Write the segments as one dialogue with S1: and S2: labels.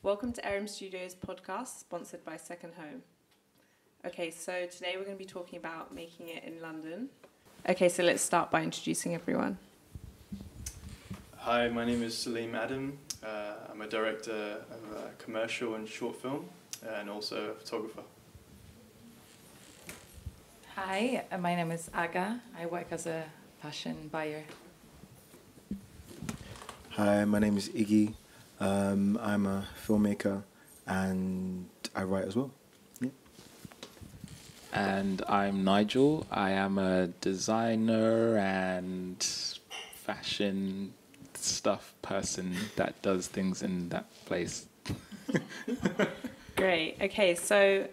S1: Welcome to Erim Studios podcast, sponsored by Second Home. Okay, so today we're going to be talking about making it in London. Okay, so let's start by introducing everyone.
S2: Hi, my name is Salim Adam. I'm a director of commercial and short film, and also a photographer.
S3: Hi, my name is Aga. I work as a fashion buyer.
S4: Hi, my name is Iggy. I'm a filmmaker and I write as well. Yeah.
S5: And I'm Nigel. I am a designer and fashion stuff person that does things in that place.
S1: Great. Okay, so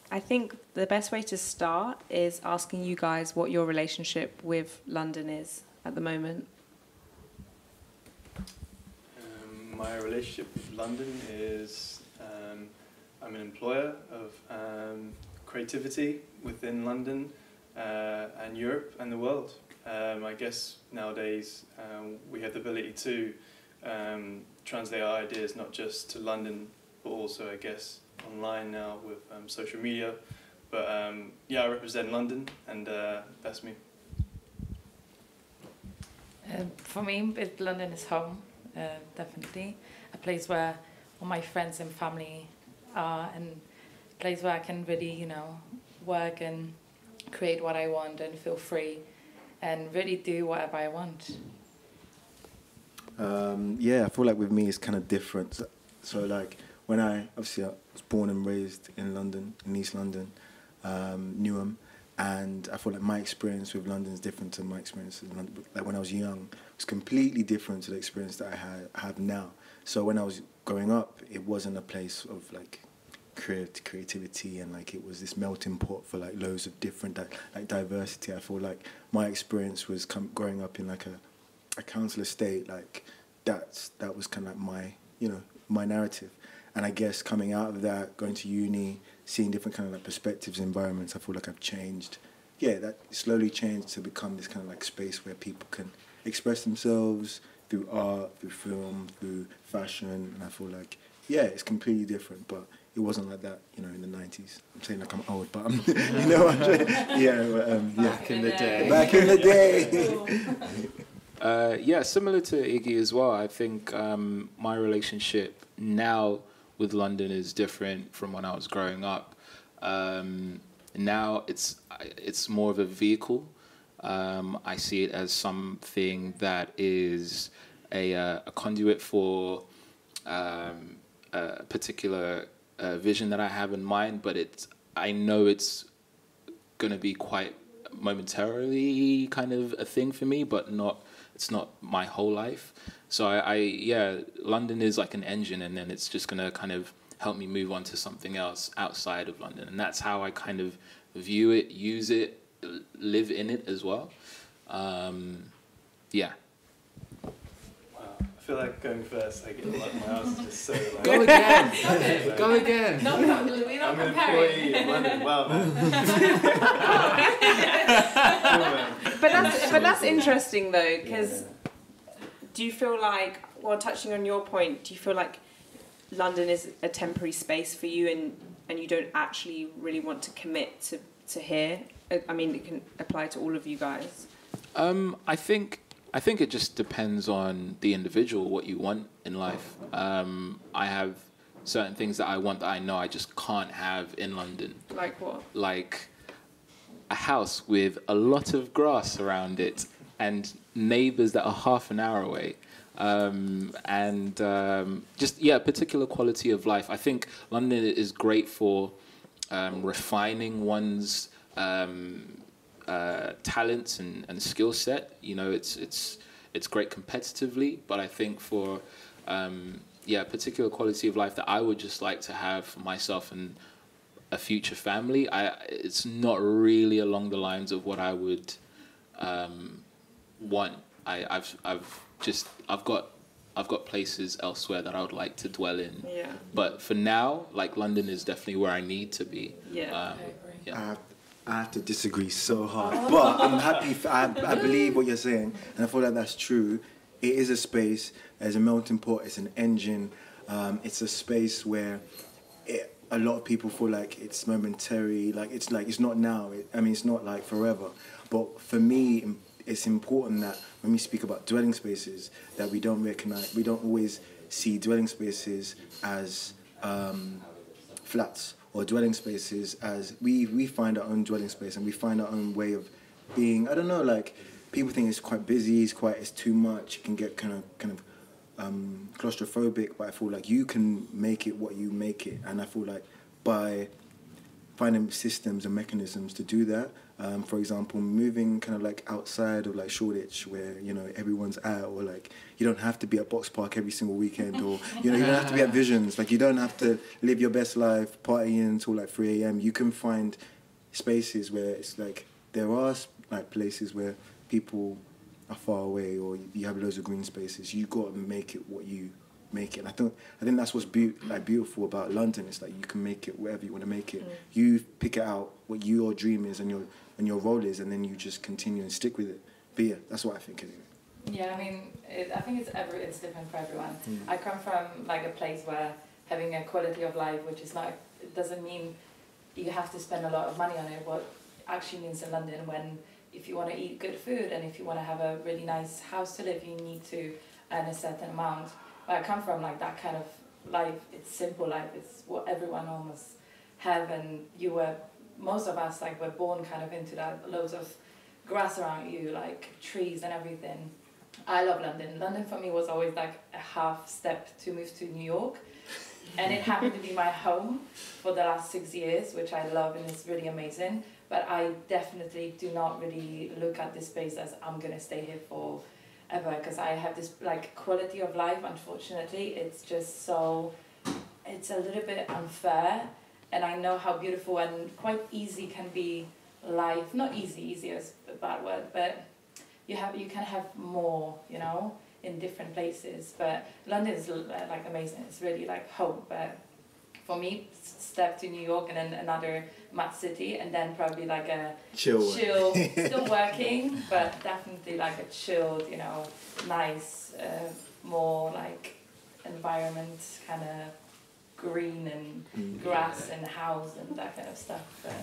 S1: I think the best way to start is asking you guys what your relationship with London is at the moment.
S2: My relationship with London is I'm an employer of creativity within London and Europe and the world. I guess nowadays we have the ability to translate our ideas not just to London but also I guess online now with social media. But yeah, I represent London and that's me.
S3: For me, London is home. Definitely a place where all my friends and family are, and a place where I can really, work and create what I want and feel free and really do whatever I want.
S4: Yeah, I feel like with me it's kind of different. So like when I was born and raised in London, in East London, Newham, and I feel like my experience with London is different to my experience in London. Like when I was young, it was completely different to the experience that I have now. So when I was growing up, it wasn't a place of like creativity and like it was this melting pot for like loads of different like diversity. I feel like my experience was growing up in like a council estate. Like that was kind of like my narrative. And I guess coming out of that, going to uni, seeing different kind of like perspectives, environments, I feel like I've changed. Yeah, that slowly changed to become this kind of like space where people can express themselves through art, through film, through fashion. And I feel like, yeah, it's completely different, but it wasn't like that, in the 90s. I'm saying like I'm old, but I'm, I'm saying, yeah.
S5: Back in the day.
S4: Back in the day.
S5: Yeah, similar to Iggy as well. I think my relationship now with London is different from when I was growing up. Now it's more of a vehicle. I see it as something that is a conduit for a particular vision that I have in mind, but I know it's going to be quite momentarily kind of a thing for me, but it's not my whole life. So London is like an engine, and then it's just going to kind of help me move on to something else outside of London. And that's how I kind of view it, use it, live in it as well. Yeah.
S2: Wow, I feel like going first. I get like my house is just so like.
S5: Go again. Go again.
S3: No, we're not comparing.
S2: I'm an employee in London. Wow, man.
S1: But that's interesting though, because do you feel like, well, touching on your point, do you feel like London is a temporary space for you and you don't actually really want to commit to here? I mean, it can apply to all of you guys.
S5: I think it just depends on the individual, what you want in life. I have certain things that I want that I know I just can't have in London.
S1: Like what? Like
S5: a house with a lot of grass around it and neighbours that are half an hour away. Particular quality of life. I think London is great for refining one's talents and skill set. It's great competitively, but I think for particular quality of life that I would just like to have for myself and a future family, it's not really along the lines of what I would want. I've got places elsewhere that I would like to dwell in.
S1: Yeah.
S5: But for now, like London is definitely where I need to be.
S1: Yeah.
S4: I have to disagree so hard, but I'm happy. I believe what you're saying, and I feel like that's true. It is a space. There's a melting pot. It's an engine. It's a space where a lot of people feel like it's momentary, like it's not now. It's not like forever. But for me, it's important that when we speak about dwelling spaces, that we don't always see dwelling spaces as flats, or dwelling spaces as we find our own dwelling space, and we find our own way of being. I don't know, like people think it's quite busy, it's too much, it can get kind of claustrophobic, but I feel like you can make it what you make it, and I feel like by finding systems and mechanisms to do that, for example, moving kind of like outside of like Shoreditch, where everyone's out, or like you don't have to be at Box Park every single weekend, or you don't have to be at Visions, like you don't have to live your best life partying until like 3 a.m. You can find spaces where it's like there are like places where people are far away, or you have loads of green spaces. You got to make it what you make it. And I think that's what's beautiful about London. It's like you can make it wherever you want to make it. You pick it out what your dream is and your role is, and then you just continue and stick with it. But yeah, that's what I think anyway.
S3: Yeah, I think it's different for everyone. I come from like a place where having a quality of life, which is like, it doesn't mean you have to spend a lot of money on it. What actually means in London, when if you want to eat good food and if you want to have a really nice house to live, you need to earn a certain amount. Where I come from, like that kind of life, it's simple life, it's what everyone almost have, and most of us like were born kind of into that, loads of grass around you, like trees and everything. I love London. London for me was always like a half step to move to New York, and it happened to be my home for the last 6 years, which I love and it's really amazing. But I definitely do not really look at this space as I'm gonna stay here forever, because I have this like quality of life. Unfortunately, it's just it's a little bit unfair, and I know how beautiful and quite easy can be life. Not easy is a bad word, but you can have more, in different places. But London is like amazing. It's really like home. But for me, step to New York and then another mad city, and then probably like a chill still working, but definitely like a chilled, nice, more like environment, kind of green and grass and house and that kind of stuff. But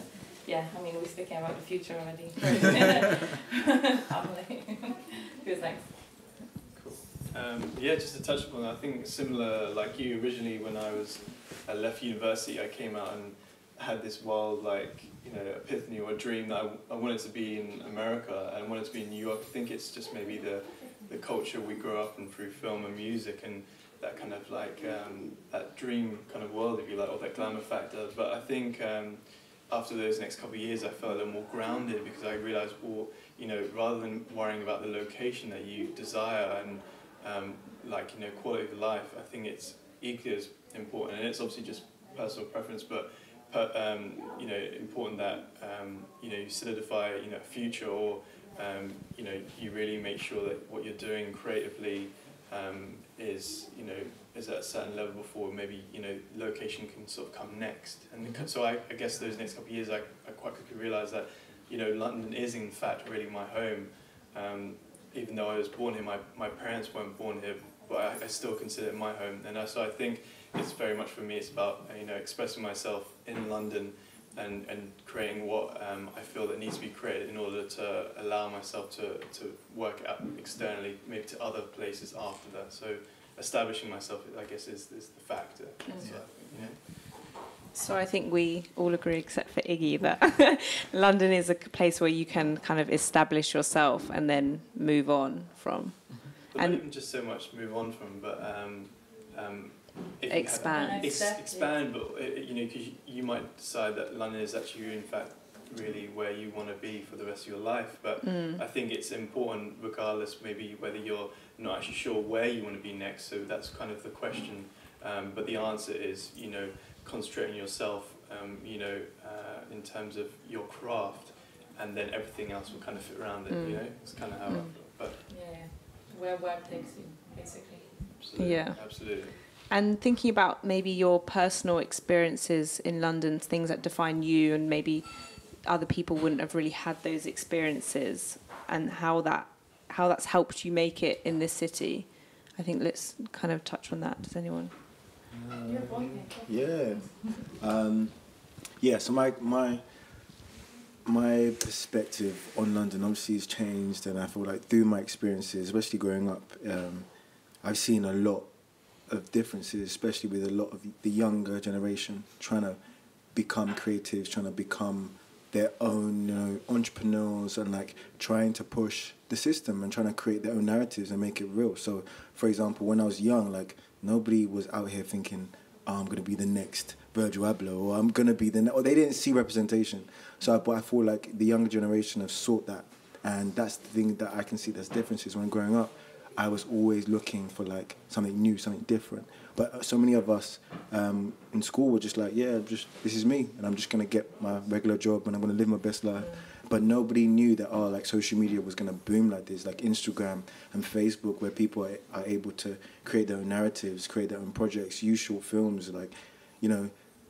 S3: yeah, we're speaking about the future already. Feels nice.
S2: Yeah, just to touch upon, I think similar like you, originally when I left university, I came out and had this wild epiphany or dream that I wanted to be in America and I wanted to be in New York. I think it's just maybe the culture we grew up in through film and music, and that kind of that dream kind of world, if you like, or that glamour factor. But I think after those next couple of years, I felt a little more grounded, because I realised, rather than worrying about the location that you desire and quality of life, I think it's equally as important, and it's obviously just personal preference, but important that you solidify a future, or you really make sure that what you're doing creatively is at a certain level before maybe location can sort of come next. And so I guess those next couple of years I quite quickly realised that London is in fact really my home. Even though I was born here, my parents weren't born here, but I still consider it my home. And so I think it's very much for me, it's about expressing myself in London and creating what I feel that needs to be created in order to allow myself to work out externally, maybe to other places after that. So establishing myself, I guess, is the factor.
S1: So I think we all agree, except for Iggy, that London is a place where you can kind of establish yourself and then move on from.
S2: But not even just so much move on from, but
S1: expand.
S2: Expand, but because you might decide that London is actually in fact really where you want to be for the rest of your life. But I think it's important, regardless, maybe whether you're not actually sure where you want to be next. So that's kind of the question. But the answer is, concentrating yourself, in terms of your craft, and then everything else will kind of fit around it. It's kind of how. But
S3: where work takes you, basically.
S2: Absolutely.
S1: Yeah.
S2: Absolutely.
S1: And thinking about maybe your personal experiences in London, things that define you, and maybe other people wouldn't have really had those experiences, and how that's helped you make it in this city. I think let's kind of touch on that. Does anyone?
S4: Yeah. Yeah, so my perspective on London obviously has changed, and I feel like through my experiences, especially growing up, I've seen a lot of differences, especially with a lot of the younger generation trying to become creatives, trying to become their own, you know, entrepreneurs, and like trying to push the system and trying to create their own narratives and make it real. So, for example, when I was young, like nobody was out here thinking, oh, I'm gonna be the next Virgil Abloh, or I'm gonna be or they didn't see representation. So, but I feel like the younger generation have sought that, and that's the thing that I can see there's differences. When growing up, I was always looking for like something new, something different. But so many of us in school were just like, yeah, this is me, and I'm just gonna get my regular job and I'm gonna live my best life. But nobody knew that like social media was gonna boom like this, like Instagram and Facebook, where people are able to create their own narratives, create their own projects, use short films, like, you know,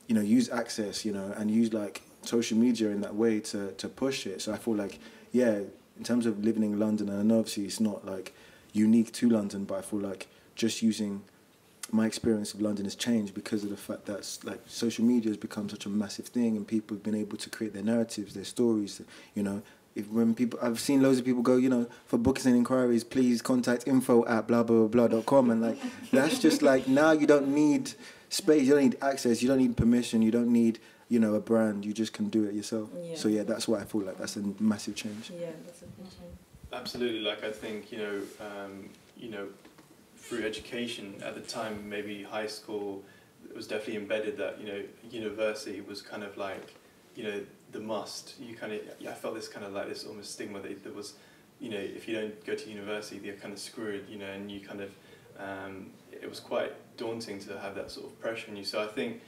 S4: use Access, you know, and use like social media in that way to push it. So I feel like, yeah, in terms of living in London, and I know obviously it's not like unique to London, but I feel like just using my experience of London has changed because of the fact that like social media has become such a massive thing, and people have been able to create their narratives, their stories. You know, I've seen loads of people go, you know, for bookings and inquiries, please contact info@blah.com, and like that's just like, now you don't need space, you don't need access, you don't need permission, you don't need, you know, a brand, you just can do it yourself. Yeah. So yeah, that's why I feel like that's a massive change.
S1: Yeah, that's a big change.
S2: Absolutely. Like I think, you know, through education at the time, maybe high school, it was definitely embedded that, you know, university was kind of like, you know, the must. I felt this kind of like this almost stigma that there was, you know, if you don't go to university, you're kind of screwed, you know, and you kind of, it was quite daunting to have that sort of pressure on you. So I think,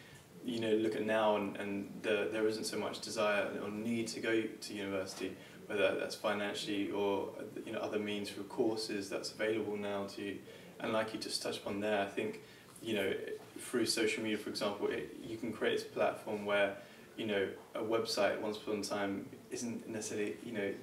S2: you know, look at now, and there isn't so much desire or need to go to university, whether that's financially or, you know, other means through courses that's available now to you. And like you just touched upon there, I think, you know, through social media, for example, you can create this platform where, you know, a website once upon a time isn't necessarily, you know,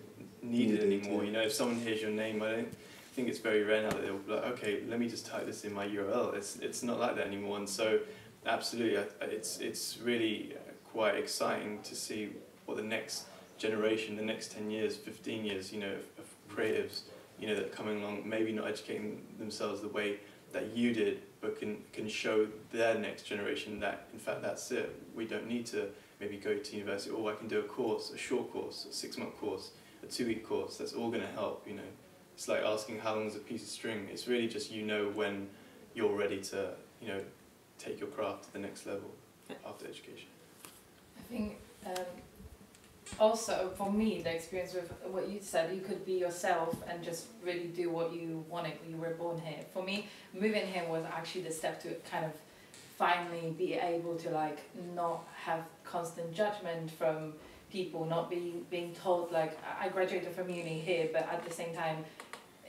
S2: needed anymore. You know, if someone hears your name, I don't think it's very rare now that they'll be like, okay, let me just type this in my URL. It's not like that anymore. And so, absolutely, it's really quite exciting to see what the next generation, the next 10 years, 15 years, you know, of creatives, you know, that are coming along, maybe not educating themselves the way that you did, but can show their next generation that, in fact, that's it. We don't need to maybe go to university, or I can do a course, a short course, a 6-month course, a 2-week course. That's all going to help, you know. It's like asking how long is a piece of string. It's really just, you know, when you're ready to, you know, take your craft to the next level after education.
S3: I think also for me, the experience with what you said, you could be yourself and just really do what you wanted when you were born here. For me, moving here was actually the step to kind of finally be able to like not have constant judgment from people, not being told like, I graduated from uni here, but at the same time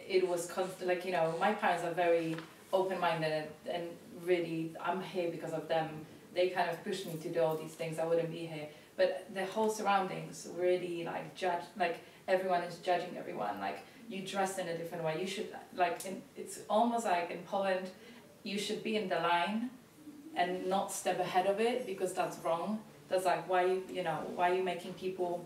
S3: it was constant, like, you know, my parents are very open-minded, and really I'm here because of them. They kind of pushed me to do all these things. I wouldn't be here. But the whole surroundings really like judge, like everyone is judging everyone. Like you dress in a different way. You should it's almost like in Poland, you should be in the line and not step ahead of it, because that's wrong. That's like, why are you making people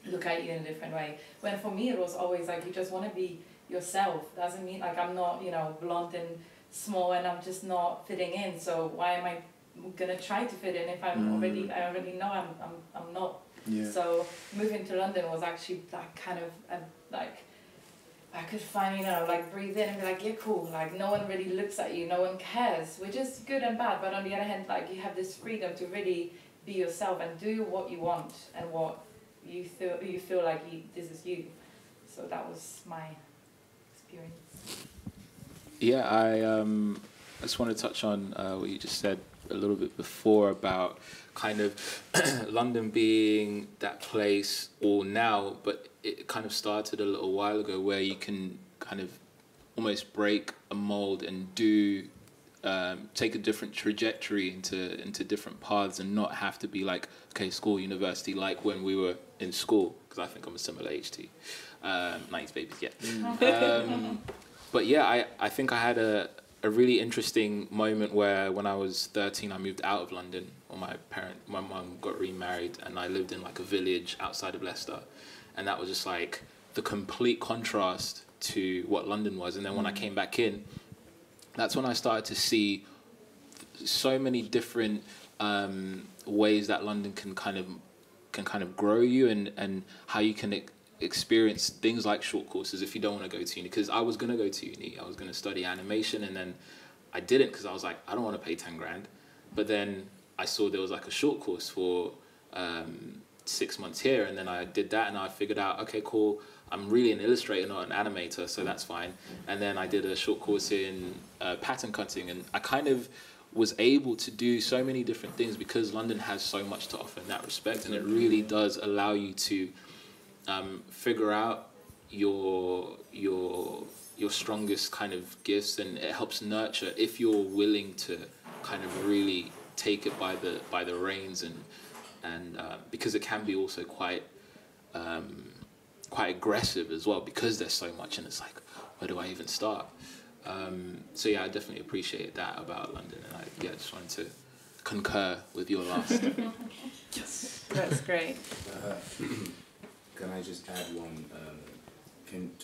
S3: look at you in a different way? When for me it was always like, you just want to be yourself. Doesn't mean like I'm not, you know, blonde and small and I'm just not fitting in. So why am I gonna try to fit in if I already know I'm not. Yeah. So moving to London was actually like kind of like I could finally, you know, like breathe in and be like, yeah, cool. Like no one really looks at you, no one cares, which is good and bad. But on the other hand, like you have this freedom to really be yourself and do what you want and what you feel like this is you. So that was my experience.
S5: Yeah, I just want to touch on what you just said a little bit before about kind of London being that place, or now, but it kind of started a little while ago, where you can kind of almost break a mold and do take a different trajectory into different paths, and not have to be like, okay, school, university, like when we were in school, because I think I'm a similar age to you, 90s babies, yeah. But yeah, I think I had a really interesting moment where when I was 13, I moved out of London. Or my mum got remarried, and I lived in like a village outside of Leicester, and that was just like the complete contrast to what London was. And then when I came back in, that's when I started to see so many different ways that London can kind of grow you, and how you can experience things like short courses if you don't want to go to uni. Because I was going to go to uni, I was going to study animation, and then I didn't because I was like, I don't want to pay 10 grand. But then I saw there was like a short course for 6 months here, and then I did that, and I figured out, okay, cool, I'm really an illustrator, not an animator, so that's fine. And then I did a short course in pattern cutting, and I kind of was able to do so many different things because London has so much to offer in that respect, and it really does allow you to figure out your strongest kind of gifts, and it helps nurture if you're willing to kind of really take it by the reins, and because it can be also quite aggressive as well, because there's so much, and it's like, where do I even start? So yeah, I definitely appreciate that about London, and I just wanted to concur with your last.
S1: Yes, that's great.
S6: Can I just add one?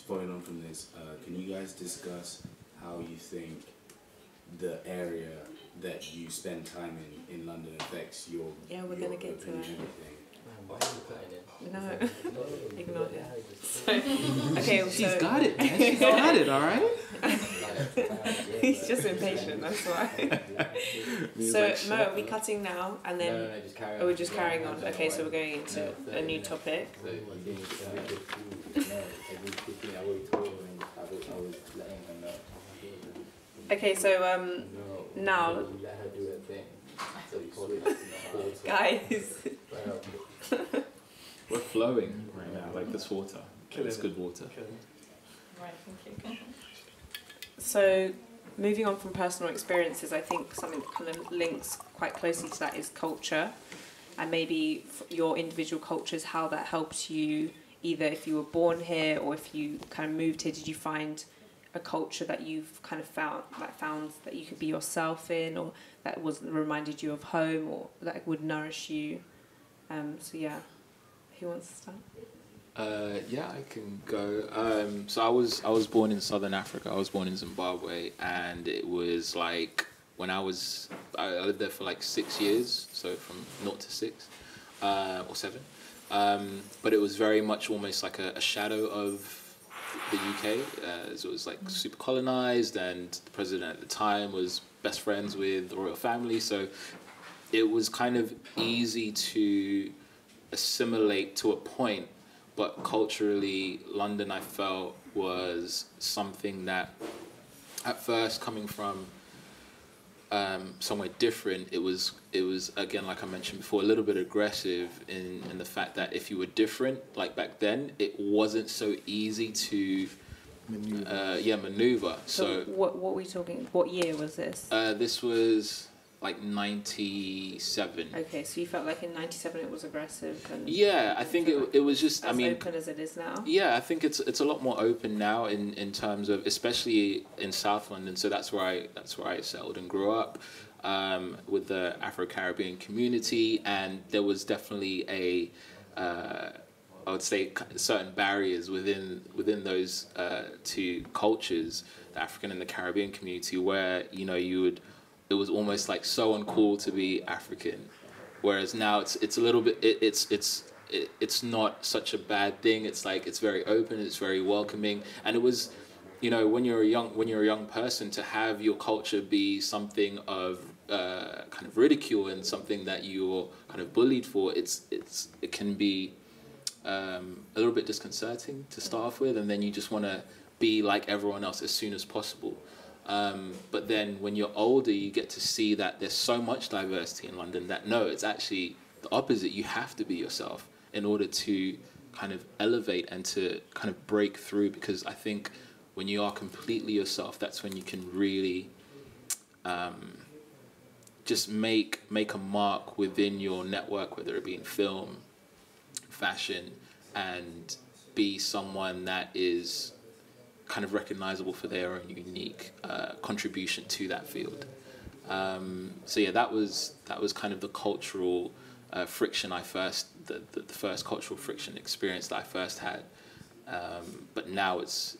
S6: Following on from this, can you guys discuss how you think the area that you spend time in London affects your
S1: we're going to get to that.
S7: Why are you cutting it?
S1: No, ignore it. So, okay,
S5: She's got it, man. She's got it, all right?
S1: He's just impatient, that's why. So, Mo, are we cutting now? And then,
S7: No, just carry on.
S1: we're just carrying on? Okay, so we're going into a new topic. Okay, so now, guys,
S5: We're flowing right now, like this water. It's good water.
S1: right, thank you. So, moving on from personal experiences, I think something that kind of links quite closely to that is culture, and maybe your individual cultures, how that helped you, either if you were born here or if you kind of moved here. Did you find a culture that you've kind of found that you could be yourself in, or that reminded you of home, or that would nourish you? So yeah, who wants to start?
S5: Yeah, I can go. So I was born in Southern Africa. I was born in Zimbabwe, and it was like when I lived there for like 6 years, so from 0 to 6 or 7. But it was very much almost like a shadow of the UK, as it was like super colonized, and the president at the time was best friends with the royal family, so it was kind of easy to assimilate to a point. But culturally, London, I felt, was something that at first, coming from somewhere different, it was again, like I mentioned before, a little bit aggressive in the fact that if you were different, like back then, it wasn't so easy to maneuver. So
S1: what were we talking? What year was this?
S5: This was like 97.
S1: Okay, so you felt like in 97 it was aggressive, and
S5: yeah, I think it was just,
S1: as open as it is now.
S5: Yeah, I think it's a lot more open now in terms of, especially in South London. So that's where I settled and grew up, with the Afro-Caribbean community, and there was definitely I would say certain barriers within those two cultures, the African and the Caribbean community, where it was almost like so uncool to be African, whereas now it's a little bit it's not such a bad thing. It's like it's very open, it's very welcoming, and it was, when you're a young person, to have your culture be something of kind of ridicule and something that you're kind of bullied for, it can be a little bit disconcerting to start off with, and then you just want to be like everyone else as soon as possible. But then when you're older, you get to see that there's so much diversity in London that no, it's actually the opposite. You have to be yourself in order to kind of elevate and to kind of break through, because I think when you are completely yourself, that's when you can really just make a mark within your network, whether it be in film, fashion, and be someone that is kind of recognizable for their own unique contribution to that field. So yeah, that was kind of the cultural friction the first cultural friction experience that I first had. But now it's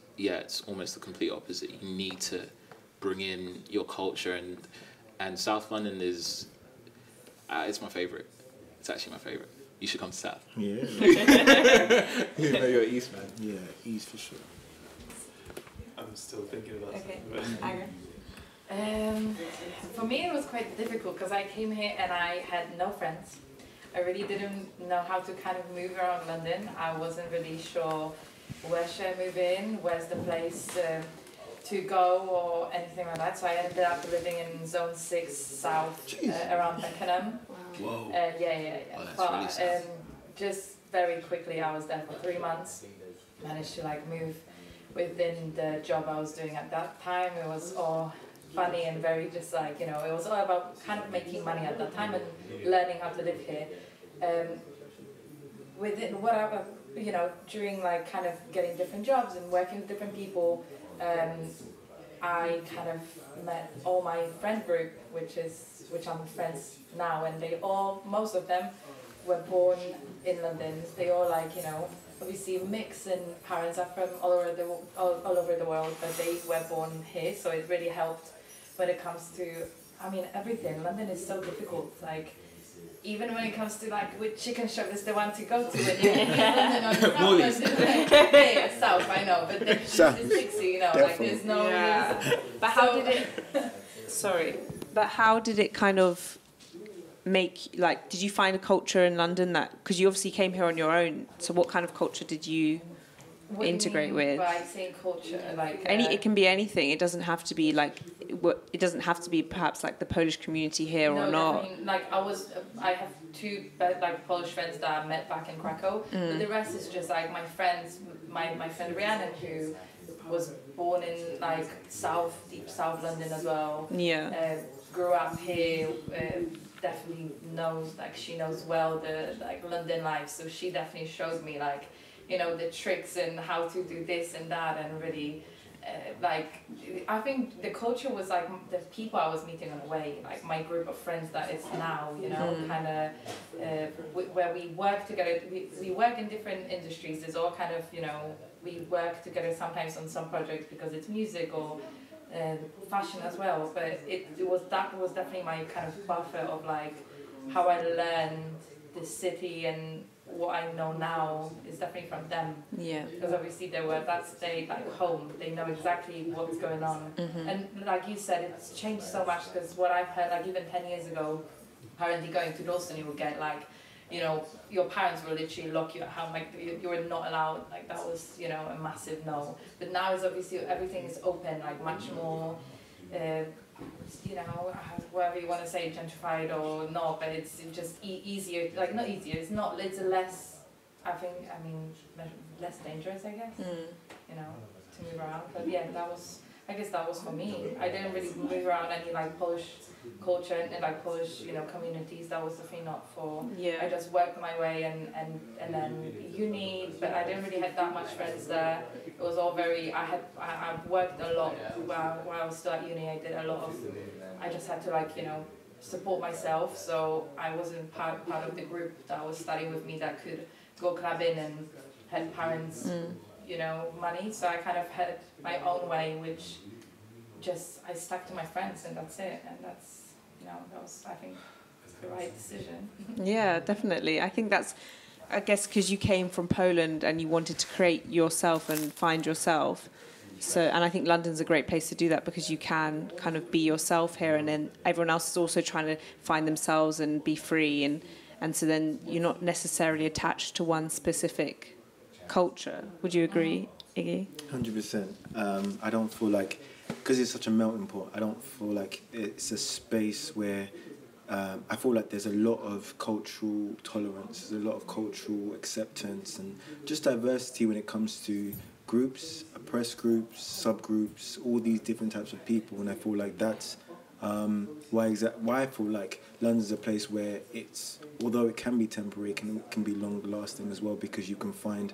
S5: almost the complete opposite. You need to bring in your culture, and South London is it's my favorite. It's actually my favorite. You should come to South.
S4: Yeah.
S5: You know you're East, man.
S4: Yeah, East for sure.
S2: I'm still thinking about
S1: Okay.
S2: something.
S3: For me, it was quite difficult because I came here and I had no friends. I really didn't know how to kind of move around London. I wasn't really sure where should I move in, where's the place to go or anything like that. So I ended up living in Zone 6 South around Beckenham.
S5: Whoa.
S3: Yeah.
S5: Oh, that's
S3: But
S5: really south.
S3: just very quickly, I was there for 3 months. Managed to like move within the job I was doing at that time. It was all funny and very just like, it was all about kind of making money at that time and learning how to live here. Within whatever, during like kind of getting different jobs and working with different people, I kind of met all my friend group, which I'm friends now, and most of them were born in London. They all obviously mix, and parents are from all over the world, but they were born here, so it really helped when it comes to, everything. London is so difficult, like, even when it comes to like which chicken shop is the one to go to when you're in London or South London. Yeah, South, I know, but then it's Dixie, like there's no.
S1: Yeah. But how did it kind of make, like, did you find a culture in London that, because you obviously came here on your own, so what kind of culture did you integrate with?
S3: By saying culture, like
S1: it can be anything. It doesn't have to be like, it doesn't have to be perhaps like the Polish community here or not.
S3: Definitely. Like I have two like Polish friends that I met back in Krakow, but the rest is just like my friends. My friend Rhiannon, who was born in like deep South London as well.
S1: Yeah.
S3: Grew up here. Definitely knows, like, she knows well the like London life, so she definitely showed me like, the tricks and how to do this and that, and really I think the culture was like the people I was meeting on the way, like my group of friends that is now, kind of where we work together. We work in different industries. There's all kind of, we work together sometimes on some projects because it's music or fashion as well. But that was definitely my kind of buffer of like how I learned the city, and what I know now is definitely from them. Yeah. Because obviously that's like home. They know exactly what's going on. Mm-hmm. And like you said, it's changed so much, because what I've heard, like even 10 years ago, apparently going to Dalston, you would get like, your parents will literally lock you at home, like you were not allowed, like that was, a massive no. But now it's obviously everything is open, like much more, whatever you want to say, gentrified or not, but it's just easier, like not easier, it's less, less dangerous, I guess, to move around. But yeah, I guess that was for me. I didn't really move around any like Polish culture and like Polish, communities. That was definitely not for. Yeah. I just worked my way and then uni, but I didn't really have that much friends there. It was all very. I worked a lot while I was still at uni. I did a lot of. I just had to like support myself. So I wasn't part of the group that was studying with me that could go clubbing and had parents. Money, so I kind of had my own way, which I stuck to my friends, and that's it, and that's, that was, I think, the right decision. Yeah, definitely. I think that's, I guess, because you came from Poland and you wanted to create yourself and find yourself, so, and I think London's a great place to do that, because you can kind of be yourself here, and then everyone else is also trying to find themselves and be free, and so then you're not necessarily attached to one specific culture. Would you agree, Iggy?
S4: 100%. I don't feel like, because it's such a melting pot, I don't feel like it's a space where I feel like there's a lot of cultural tolerance, there's a lot of cultural acceptance, and just diversity when it comes to groups, oppressed groups, subgroups, all these different types of people. And I feel like that's why I feel like London's a place where it's, although it can be temporary, it can be long lasting as well, because you can find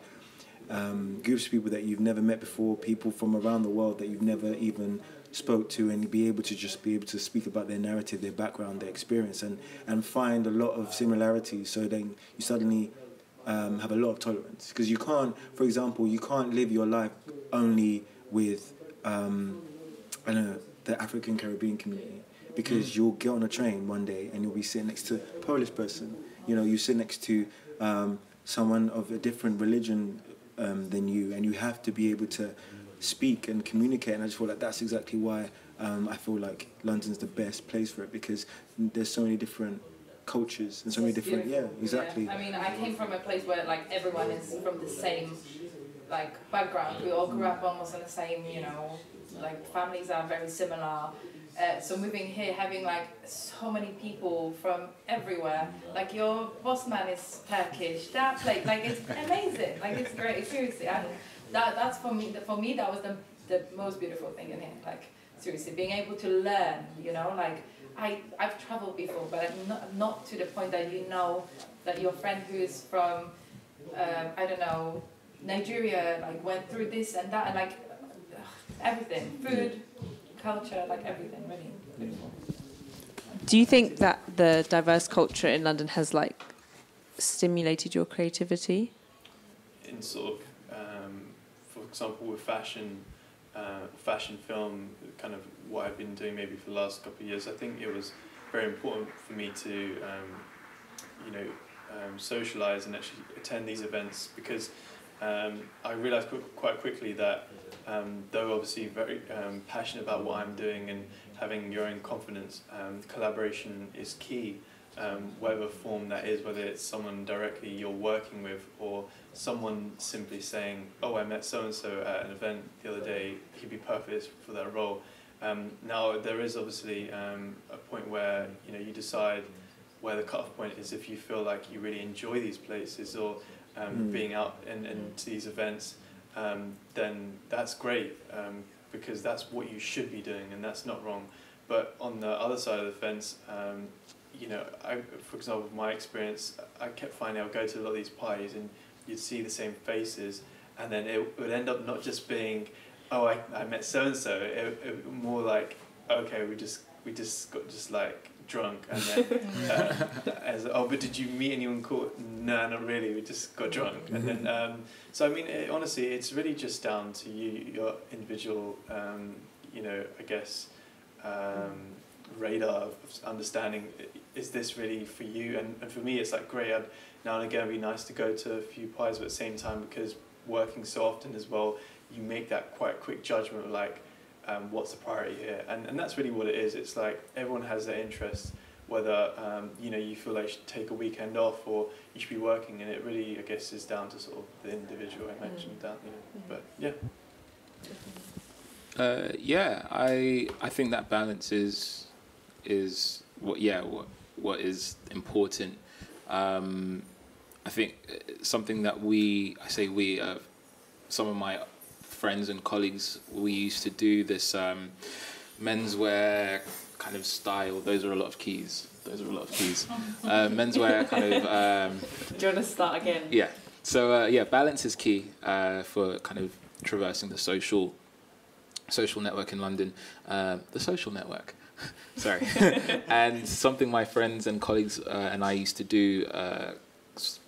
S4: groups of people that you've never met before, people from around the world that you've never even spoke to, and be able to speak about their narrative, their background, their experience, and find a lot of similarities. So then you suddenly have a lot of tolerance, because you can't, for example, you can't live your life only with I don't know, the African Caribbean community, because you'll get on a train one day and you'll be sitting next to a Polish person. You know, you sit next to someone of a different religion than you, and you have to be able to speak and communicate. And I just feel like that's exactly why I feel like London's the best place for it, because there's so many different cultures and so many different, exactly.
S3: Yeah. I mean, I came from a place where like everyone is from the same like background. We all grew up almost in the same, you know, like families are very similar. So moving here, having like so many people from everywhere, like your boss man is Turkish, that place, like it's amazing, like it's great, seriously. And that's for me, that was the most beautiful thing in here, like seriously, being able to learn, you know, like I've traveled before, but not to the point that you know that your friend who is from, I don't know, Nigeria, like went through this and that, and like everything, food, culture, like everything, really beautiful.
S1: Do you think that the diverse culture in London has like stimulated your creativity?
S2: In sort of, for example, with fashion film, kind of what I've been doing maybe for the last couple of years, I think it was very important for me to, socialise and actually attend these events, because I realised quite quickly that though obviously very passionate about what I'm doing and having your own confidence, collaboration is key, whatever form that is, whether it's someone directly you're working with or someone simply saying, oh, I met so-and-so at an event the other day, he'd be perfect for that role. Now there is obviously a point where you decide where the cut-off point is. If you feel like you really enjoy these places or being out into these events, then that's great, because that's what you should be doing, and that's not wrong. But on the other side of the fence, for example, my experience, I kept finding I would go to a lot of these parties and you'd see the same faces, and then it would end up not just being, oh, I met so and so. It more like, okay, we just got like drunk, and then but did you meet anyone cool? No, not really. We just got drunk, and then so I mean, honestly, it's really just down to you, your individual, I guess, radar of understanding. Is this really for you? And for me, it's like great. Now and again, it'd be nice to go to a few parties, but at the same time, because working so often as well, you make that quite quick judgment of like, what's the priority here? And that's really what it is. It's like everyone has their interests, whether you feel like you should take a weekend off or you should be working, and it really, I guess, is down to sort of the individual I mentioned that. But
S5: I think that balance is what is important. I think something that some of my friends and colleagues, we used to do this menswear kind of style. Those are a lot of keys. Menswear kind of...
S1: Do you want to start again?
S5: Yeah. So, balance is key for kind of traversing the social network in London. The social network. Sorry. And something my friends and colleagues and I used to do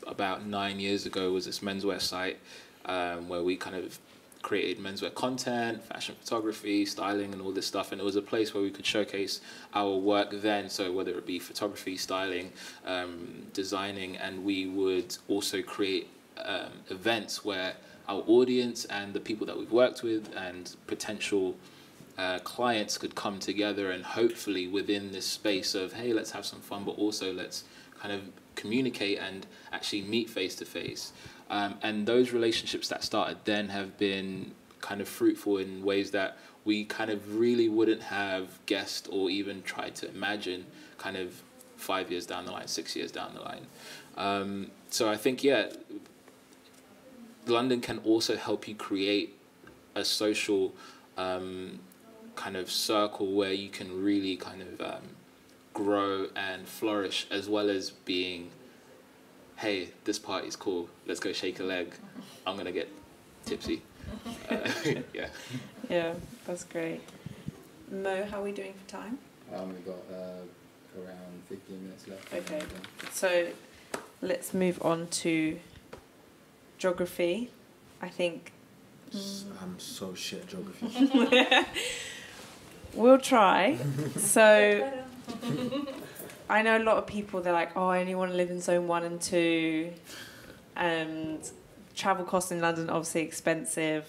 S5: about 9 years ago was this menswear site where we kind of created menswear content, fashion photography, styling, and all this stuff. And it was a place where we could showcase our work then. So whether it be photography, styling, designing, and we would also create events where our audience and the people that we've worked with and potential clients could come together, and hopefully within this space of, hey, let's have some fun, but also let's kind of communicate and actually meet face to face. And those relationships that started then have been kind of fruitful in ways that we kind of really wouldn't have guessed or even tried to imagine kind of 5 years down the line, 6 years down the line. So I think, London can also help you create a social kind of circle where you can really kind of grow and flourish, as well as being, hey, this party's cool, let's go shake a leg, I'm going to get tipsy. Yeah.
S1: Yeah, that's great. Mo, how are we doing for time?
S7: We've got around 15 minutes left.
S1: Okay. So let's move on to geography. I think
S4: I'm so shit at geography.
S1: we'll try. So I know a lot of people, they're like, oh, I only want to live in zone 1 and 2, and travel costs in London are obviously expensive.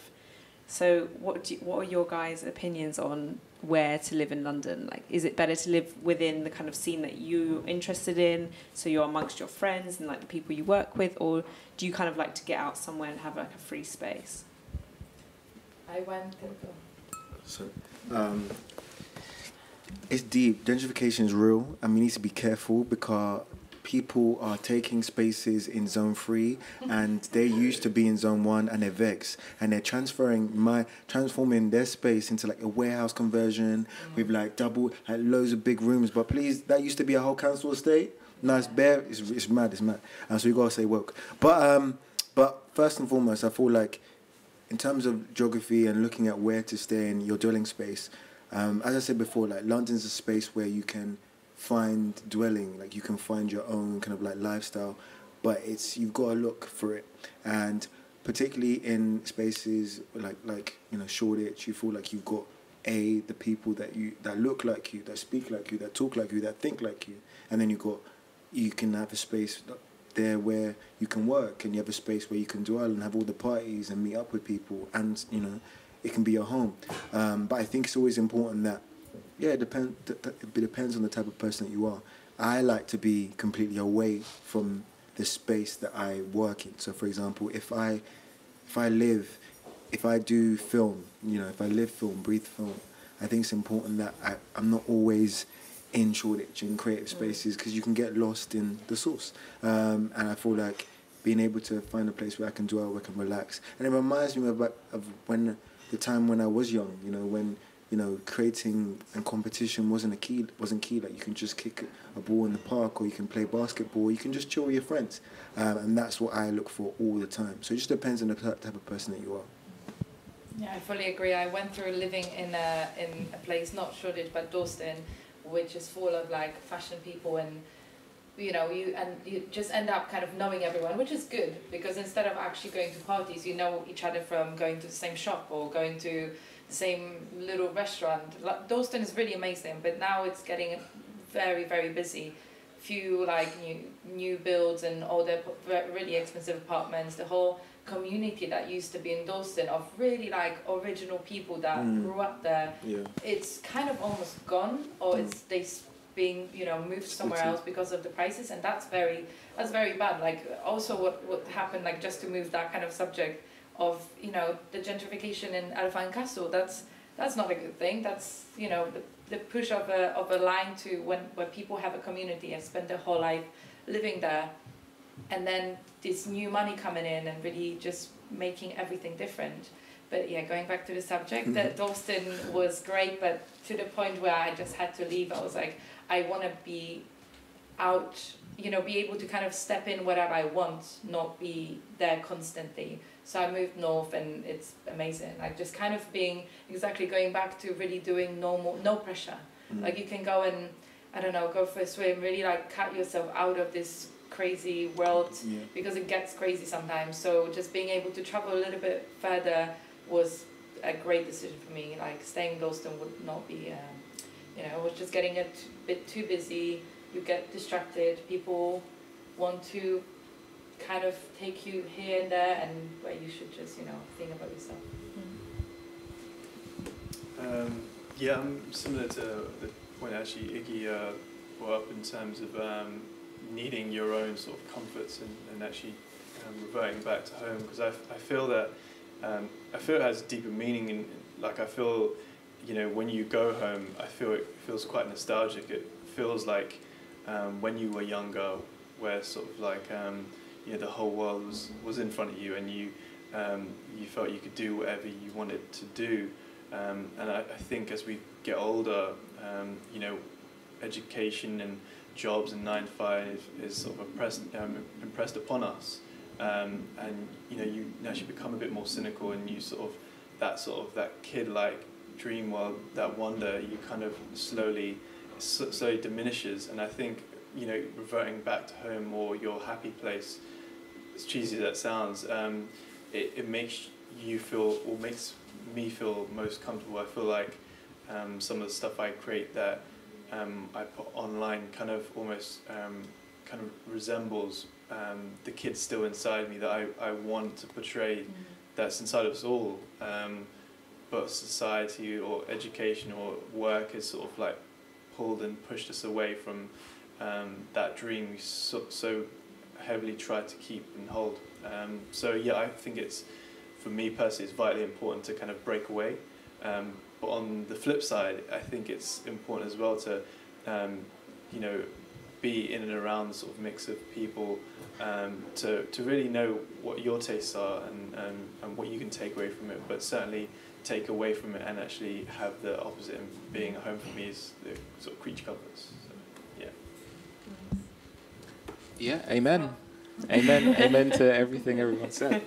S1: So what are your guys' opinions on where to live in London? Like, is it better to live within the kind of scene that you're interested in, so you're amongst your friends and like the people you work with, or do you kind of like to get out somewhere and have like a free space?
S3: I went to
S4: So, it's deep. Gentrification is real, and we need to be careful because people are taking spaces in zone 3 and they used to be in zone 1 and they're vexed and they're transforming their space into like a warehouse conversion with like loads of big rooms. But please, that used to be a whole council estate. Nice bare. It's mad. And so you gotta say woke. But first and foremost, I feel like in terms of geography and looking at where to stay in your dwelling space, as I said before, like London's a space where you can find dwelling, like you can find your own kind of like lifestyle, but you've got to look for it. And particularly in spaces like Shoreditch, you feel like you've got the people that look like you, that speak like you, that talk like you, that think like you, and then you can have a space there where you can work, and you have a space where you can dwell and have all the parties and meet up with people, and it can be your home. But I think it's always important that it depends on the type of person that you are. I like to be completely away from the space that I work in. So, for example, if I do film, if I live film, breathe film, I think it's important that I'm not always in Shoreditch, in creative spaces, because you can get lost in the source. And I feel like being able to find a place where I can dwell, where I can relax. And it reminds me of the time when I was young, when creating and competition wasn't key. Like you can just kick a ball in the park, or you can play basketball, you can just chill with your friends, and that's what I look for all the time. So it just depends on the type of person that you are.
S3: Yeah, I fully agree. I went through living in a place, not Shoreditch, but Dalston, which is full of like fashion people, and you just end up kind of knowing everyone, which is good, because instead of actually going to parties, you know each other from going to the same shop or going to the same little restaurant. Dalston is really amazing, but now it's getting very, very busy. Few like new builds and all the really expensive apartments. The whole community that used to be in Dalston of really like original people that grew up there, it's kind of almost gone, or they being moved somewhere else because of the prices, and that's very bad. Like also what happened, like just to move that kind of subject of the gentrification in Elephant Castle, that's not a good thing. That's the push of a line to where people have a community and spend their whole life living there, and then this new money coming in and really just making everything different. But yeah, going back to the subject, that Dalston was great, but to the point where I just had to leave. I was like, I want to be out, be able to kind of step in wherever I want, not be there constantly. So I moved north, and it's amazing. Like just kind of going back to really doing normal, no pressure. Like you can go and, I don't know, go for a swim, really like cut yourself out of this crazy world, because it gets crazy sometimes. So just being able to travel a little bit further was a great decision for me. Like staying in Dalston would not be, it was just getting a bit too busy. You get distracted. People want to kind of take you here and there, and where you should just think about yourself.
S2: I'm similar to the point actually Iggy brought up in terms of needing your own sort of comforts and actually reverting back to home, because I feel that it has deeper meaning, and like I feel when you go home, I feel it feels quite nostalgic. It feels like when you were younger, where sort of like the whole world was in front of you, and you felt you could do whatever you wanted to do. And I think as we get older, education and jobs and 9 to 5 is sort of impressed upon us. and you actually become a bit more cynical, and you sort of that kid-like dream world, that wonder, you kind of slowly diminishes. And I think reverting back to home or your happy place, as cheesy as that sounds, it makes you feel, or makes me feel most comfortable. I feel like some of the stuff I create that I put online kind of almost kind of resembles the kid still inside me that I want to portray, that's inside of us all. But society or education or work has sort of like pulled and pushed us away from that dream we so heavily try to keep and hold. So yeah, I think it's, for me personally, it's vitally important to kind of break away. But on the flip side, I think it's important as well to, be in and around the sort of mix of people, to really know what your tastes are and what you can take away from it, but certainly take away from it and actually have the opposite. And being at home for me is the sort of creature comforts. So, yeah.
S5: Yeah, amen. Amen to everything everyone said.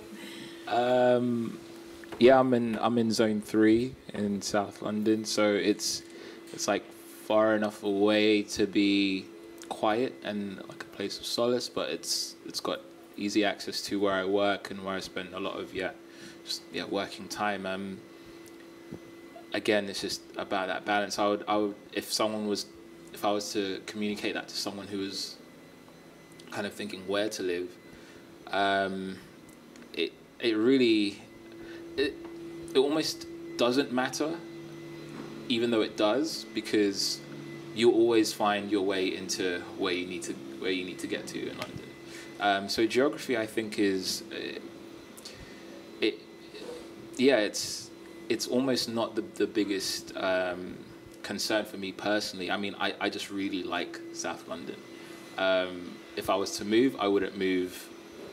S5: Yeah, I'm in Zone 3 in South London, so it's like far enough away to be quiet and like a place of solace, but it's got easy access to where I work and where I spend a lot of working time. Again, it's just about that balance. I would if I was to communicate that to someone who was kind of thinking where to live, it almost doesn't matter, even though it does, because you always find your way into where you need to get to in London. So geography, I think, is it's almost not the biggest concern for me personally. I mean, I just really like South London. If I was to move, I wouldn't move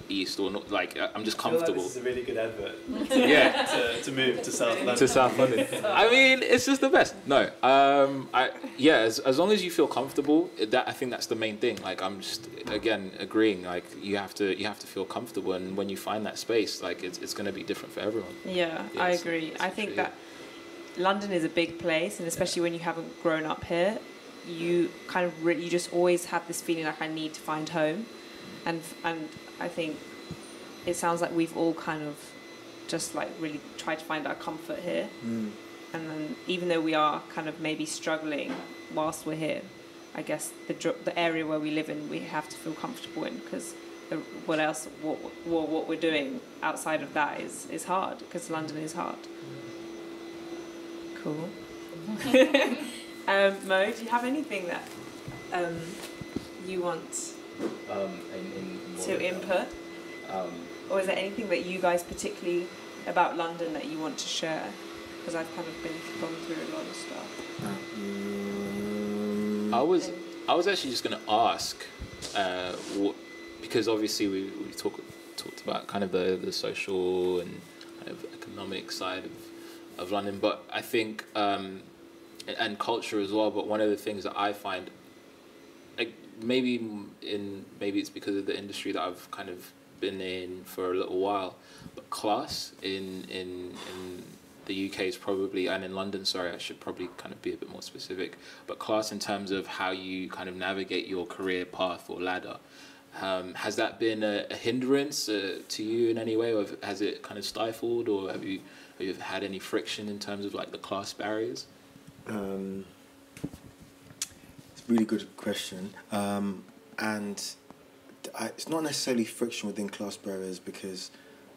S5: east or not. Like, I'm just comfortable.
S2: This is a really good advert.
S5: Yeah.
S2: to move to South London.
S5: To South London. I mean, it's just the best. No. As long as you feel comfortable, I think that's the main thing. Like, I'm just again agreeing. Like, you have to feel comfortable, and when you find that space, like it's going to be different for everyone.
S1: Yeah, I agree. I think that London is a big place, and especially when you haven't grown up here, you kind of you just always have this feeling like I need to find home, and I think it sounds like we've all kind of just like really tried to find our comfort here. And then even though we are kind of maybe struggling whilst we're here, I guess the area where we live in, we have to feel comfortable in, because what we're doing outside of that is hard, because London is hard. Cool. Mo, do you have anything that you want to input? Or is there anything that you guys particularly about London that you want to share? Because I've kind of gone through a lot of stuff.
S5: I was actually just going to ask, because obviously we talked about kind of the social and kind of economic side of London, but I think and culture as well. But one of the things that I find, like maybe it's because of the industry that I've kind of been in for a little while, but class in the UK is probably, and in London, sorry, I should probably kind of be a bit more specific, but class in terms of how you kind of navigate your career path or ladder. Has that been a hindrance to you in any way, or has it kind of stifled, or have you had any friction in terms of like the class barriers?
S4: It's a really good question, and it's not necessarily friction within class barriers, because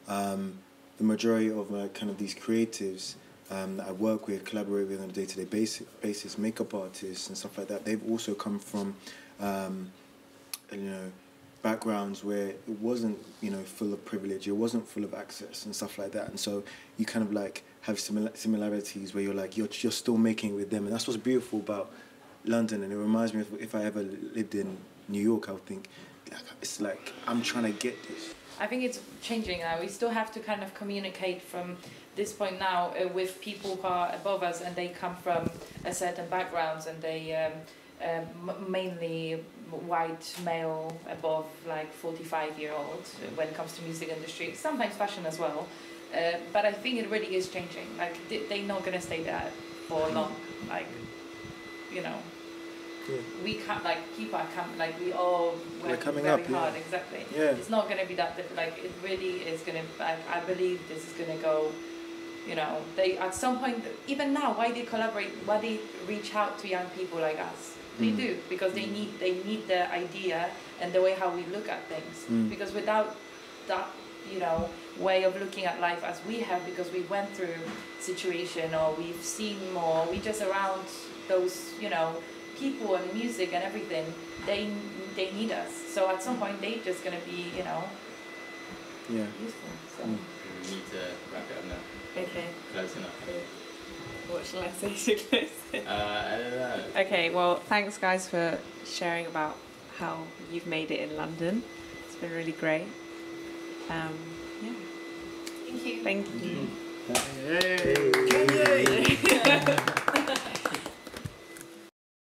S4: the majority of kind of these creatives that I work with, collaborate with on a day-to-day basis, makeup artists and stuff like that, they've also come from backgrounds where it wasn't full of privilege, it wasn't full of access and stuff like that, and so you kind of like have similarities where you're like you're still making it with them, and that's what's beautiful about London. And it reminds me of if I ever lived in New York, I would think it's like I'm trying to get this.
S3: I think it's changing now. We still have to kind of communicate from this point now with people who are above us, and they come from a certain backgrounds, and they mainly white male above like 45-year-old when it comes to music industry, sometimes fashion as well. But I think it really is changing. Like they're not gonna stay there for long. Like, you know, we can't like keep our like we all
S4: we're
S3: work
S4: coming
S3: very
S4: up,
S3: hard. Exactly.
S4: Yeah.
S3: It's not gonna be that like it really is gonna. Like, I believe this is gonna go. You know, they at some point, even now, why they collaborate, why they reach out to young people like us. They do, because they need the idea and the way how we look at things. Because without that, you know, way of looking at life as we have, because we went through situation or we've seen more, we just around those, you know, people and music and everything, they need us. So at some point they just gonna be, you know, useful. So.
S7: We need to wrap it up now.
S1: Okay.
S7: Close enough.
S1: What shall I say to close it?
S7: I don't know.
S1: Okay, well, thanks guys for sharing about how you've made it in London. It's been really great. Yeah.
S3: Thank you.
S1: Thank you.
S4: Hey.